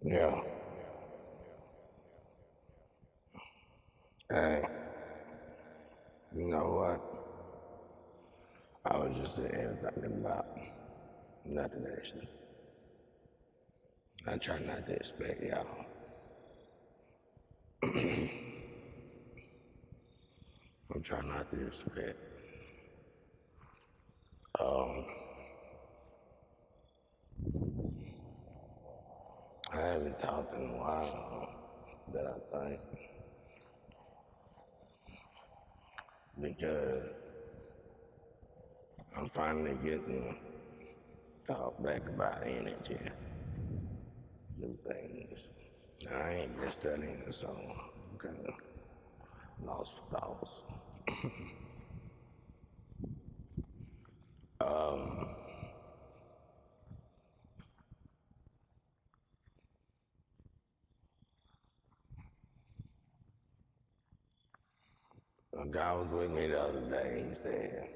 Yeah. Hey, you know what? I was just sitting here thinking about nothing actually. I try not to expect y'all. I'm trying not to expect. Um, I haven't talked in a while that I think because I'm finally getting to talk back about energy, new things. I ain't been studying it, so I'm kind of lost for thoughts. A guy was with me the other day. He said,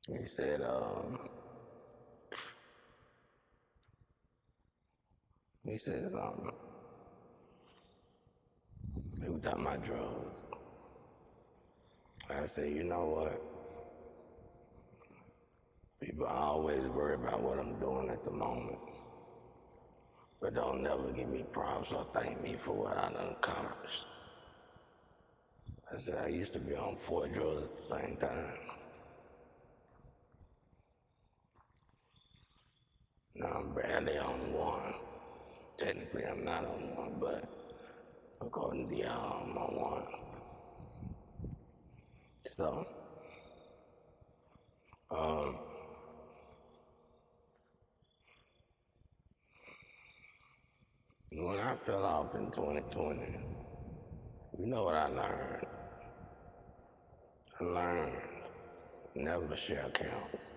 he said something. He was talking about drugs. I said, you know what? People always worry about what I'm doing at the moment, but don't never give me props or thank me for what I done accomplished. I said, I used to be on 4 drugs at the same time. Now I'm barely on one. Technically, I'm not on one, but according to y'all, I'm on one. So, um, when I fell off in 2020, you know what I learned? I learned never share accounts.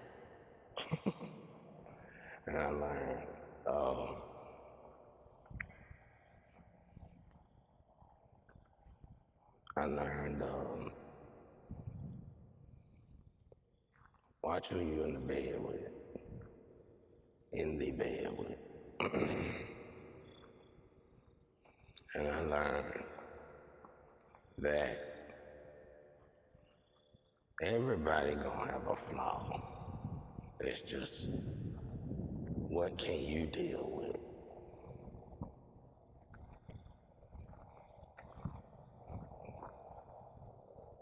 And uh, I learned watch who you in the bed with. In the bed with. And I learned that everybody gonna have a flaw. It's just what can you deal with?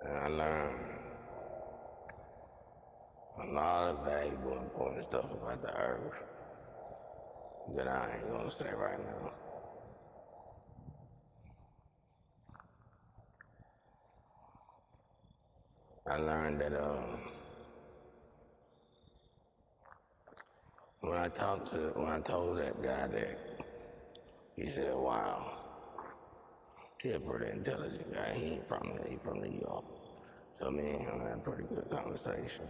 And I learned a lot of valuable, important stuff about the earth that I ain't gonna say right now. I learned that when I told that guy that, he said, "Wow, he's a pretty intelligent guy. He from New York." So me and him had a pretty good conversation.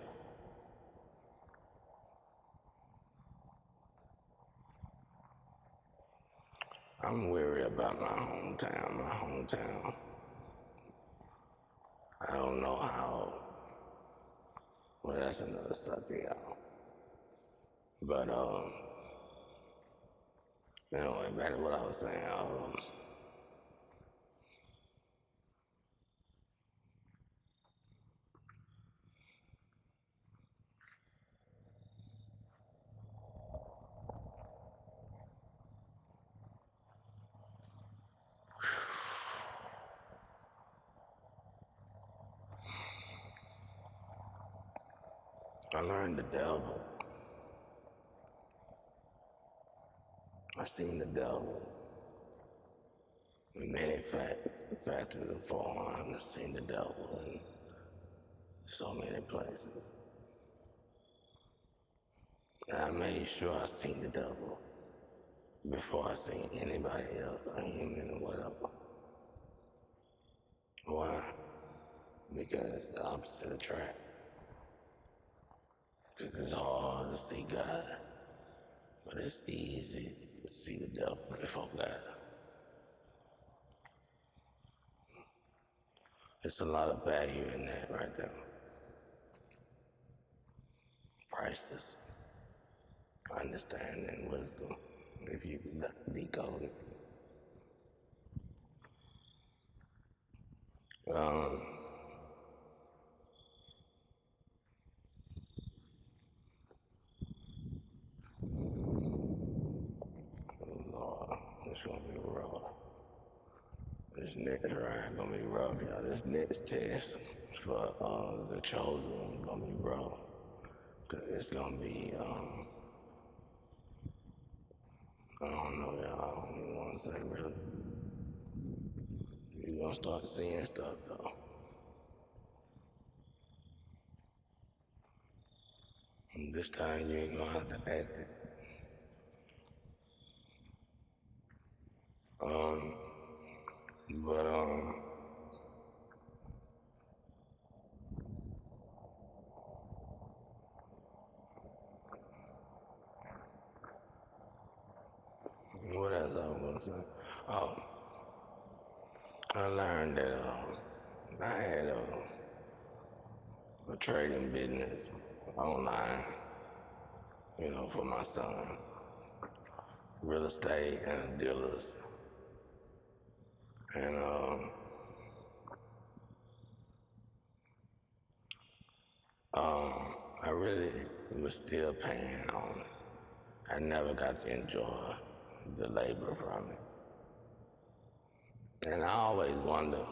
I'm weary about my hometown. My hometown. I don't know how. Well, that's another subject, y'all. But anyway, back to what I was saying. I learned the devil. I seen the devil in many factors and forms. I seen the devil in so many places. And I made sure I seen the devil before I seen anybody else, a human or whatever. Why? Because it's the opposite attract. Because it's hard to see God, but it's easy to see the devil before God. It's a lot of value in that right there. priceless understanding, wisdom, if you could decode it. Um, Lord, it's gonna be rough. This next ride gonna be rough, y'all. This next test for the chosen one gonna be rough. Cause it's gonna be, I don't know, y'all. I don't even wanna say really. You're gonna start seeing stuff though. And this time you ain't gonna have to act it. Um, but what else I was gonna say? Oh, I learned that I had a trading business online, you know, for my son, real estate and dealers, and I really was still paying on it. I never got to enjoy the labor from it. And I always wonder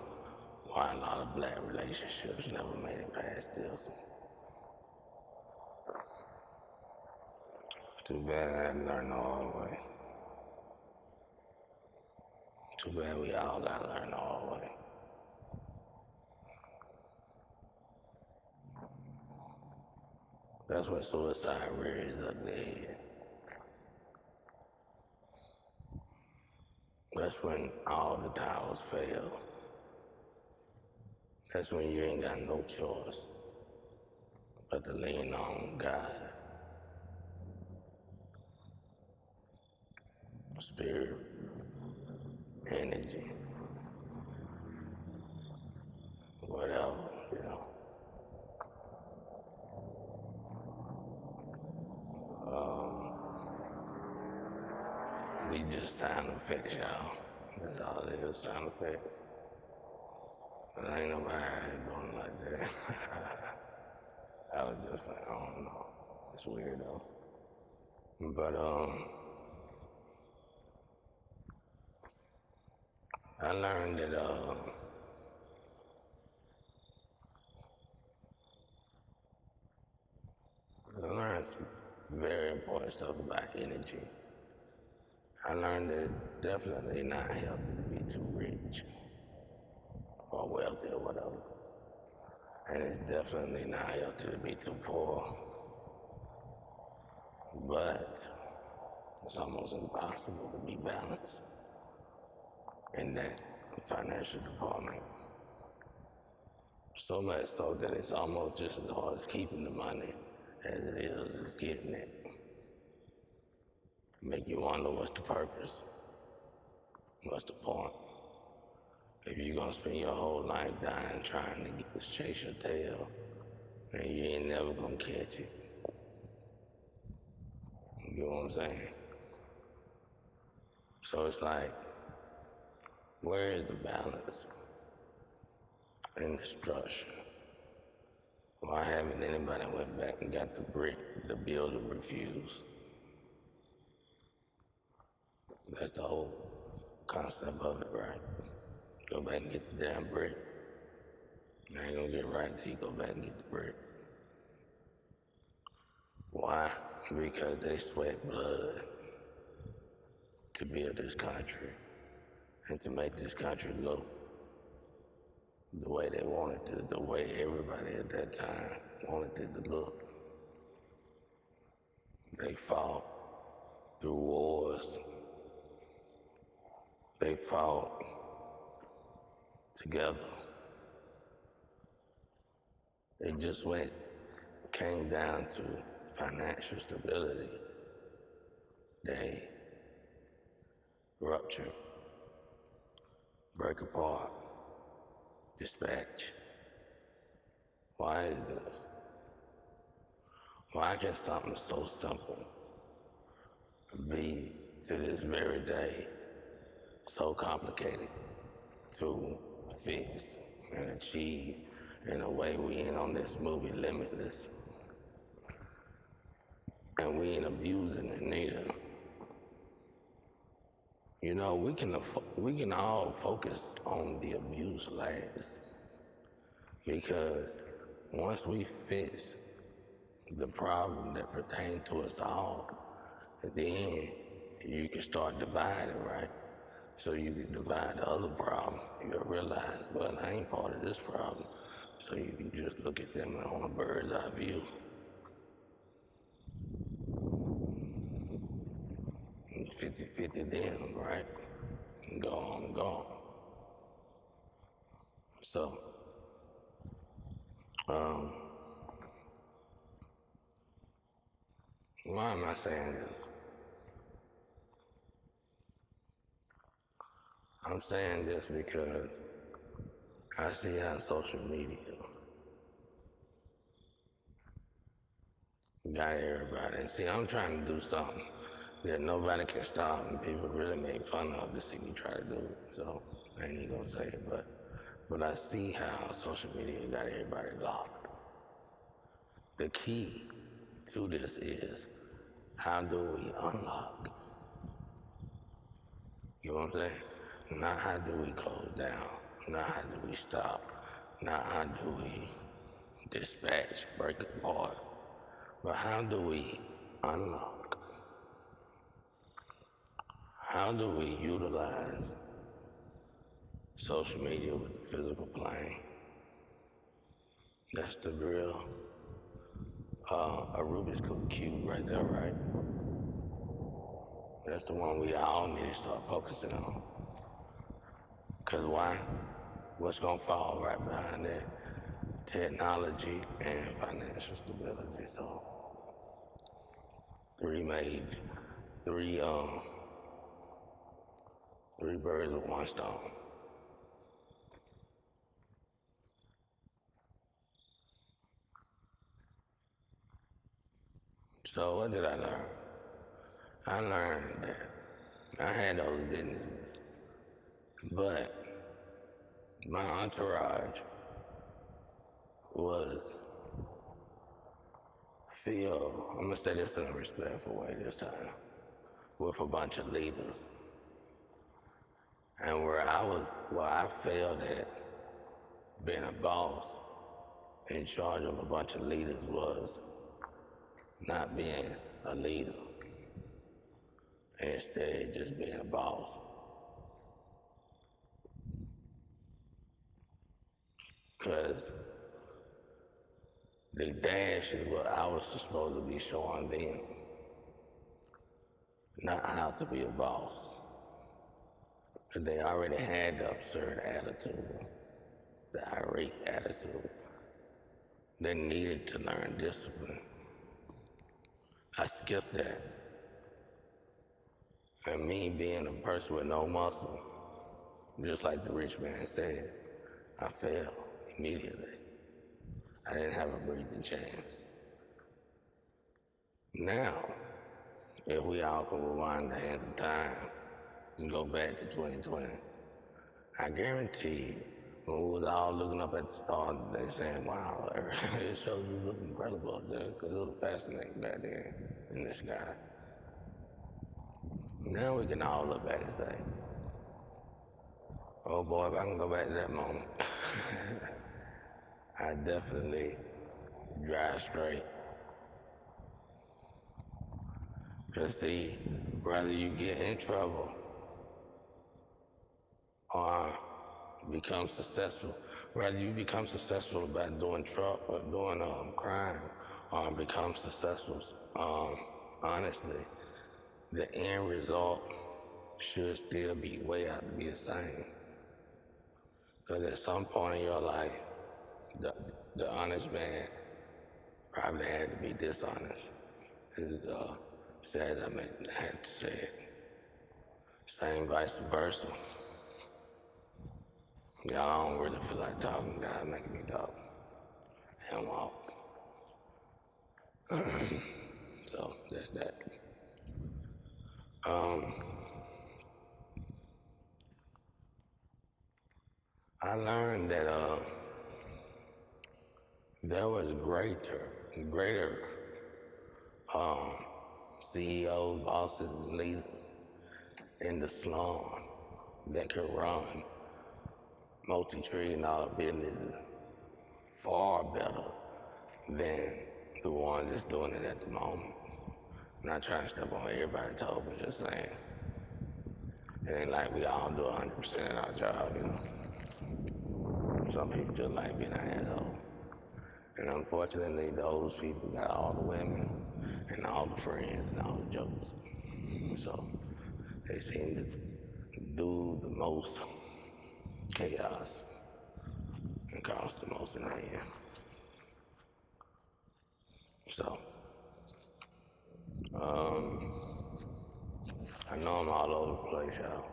why a lot of black relationships never made it past this. Too bad I had to learn the hard way. Too bad we all gotta learn the hard way. That's when suicide rears ugly head. That's when all the towers fail. That's when you ain't got no choice but to lean on God, spirit, energy, whatever, you know. We just sound effects, y'all. That's all it is, sound effects. But ain't nobody doing like that. I was just like, I don't know. It's weird though. But I learned that I learned some very important stuff about energy. I learned that it's definitely not healthy to be too rich or wealthy or whatever. And it's definitely not healthy to be too poor. But it's almost impossible to be balanced in that financial department. So much so that it's almost just as hard as keeping the money as it is as getting it. Make you wonder what's the purpose? What's the point? If you're gonna spend your whole life dying trying to get this chase your tail, and you ain't never gonna catch it. You know what I'm saying? So it's like, where is the balance in the structure? Why haven't anybody went back and got the brick the builder refused? That's the whole concept of it, right? Go back and get the damn brick. You ain't gonna get right until you go back and get the brick. Why? Because they sweat blood to build this country and to make this country look the way they wanted to, the way everybody at that time wanted it to look. They fought through wars. They fought together. It just came down to financial stability. They rupture, break apart, dispatch. Why is this? Why can something so simple be, to this very day, so complicated to fix and achieve in a way we ain't on this movie Limitless? And we ain't abusing it neither. You know, we can all focus on the abuse last, because once we fix the problem that pertains to us all, then you can start dividing, right? So you can divide the other problem. You'll realize, well, I ain't part of this problem. So you can just look at them on a bird's eye view. 50-50 them, right? And go on and go on. So, why am I saying this? I'm saying this because I see how social media got everybody. And see, I'm trying to do something that nobody can stop and people really make fun of to see me try to do it. So I ain't even gonna say it, but I see how social media got everybody locked. The key to this is, how do we unlock? You know what I'm saying? Not how do we close down, not how do we stop, not how do we dispatch, break apart, but how do we unlock? How do we utilize social media with the physical plane? That's the real, a Rubik's Cube right there, right? That's the one we all need to start focusing on. Because why? What's going to fall right behind that? Technology and financial stability. So, three birds with one stone. So what did I learn? I learned that I had those businesses, but my entourage was I'm gonna say this in a respectful way this time, with a bunch of leaders. And where I failed at being a boss in charge of a bunch of leaders was not being a leader, and instead just being a boss. Because the dash is what I was supposed to be showing them, not how to be a boss. Because they already had the absurd attitude, the irate attitude. They needed to learn discipline. I skipped that. And me being a person with no muscle, just like the rich man said, I failed immediately. I didn't have a breathing chance. Now, if we all could rewind the hand of time and go back to 2020, I guarantee when we was all looking up at the stars, they saying, wow, it shows you look incredible up there, because it was fascinating back there in the sky. Now we can all look back and say, oh boy, if I can go back to that moment, I definitely drive straight. Because see, whether you get in trouble or become successful, whether you become successful by doing crime, or become successful, honestly, the end result should still be way out to be the same. Because at some point in your life, the honest man probably had to be dishonest. It's sad I had to say it. Same vice versa. Y'all don't really feel like talking. God making me talk and walk. So that's that. I learned that there was greater CEOs, bosses, and leaders in the slum that could run multi-trillion-dollar businesses far better than the ones that's doing it at the moment. Not trying to step on everybody's toes, but just saying, it ain't like we all do 100% of our job, you know. Some people just like being an asshole. And unfortunately, those people got all the women and all the friends and all the jokers. So they seem to do the most chaos and cause the most in the end. So, I know I'm all over the place, y'all.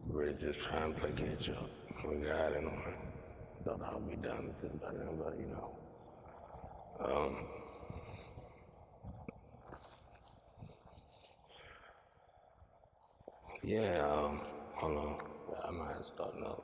Really just trying to play catch up. We got it on. Thought I'll be done with this by then, but you know. Yeah, hold on. I might start another.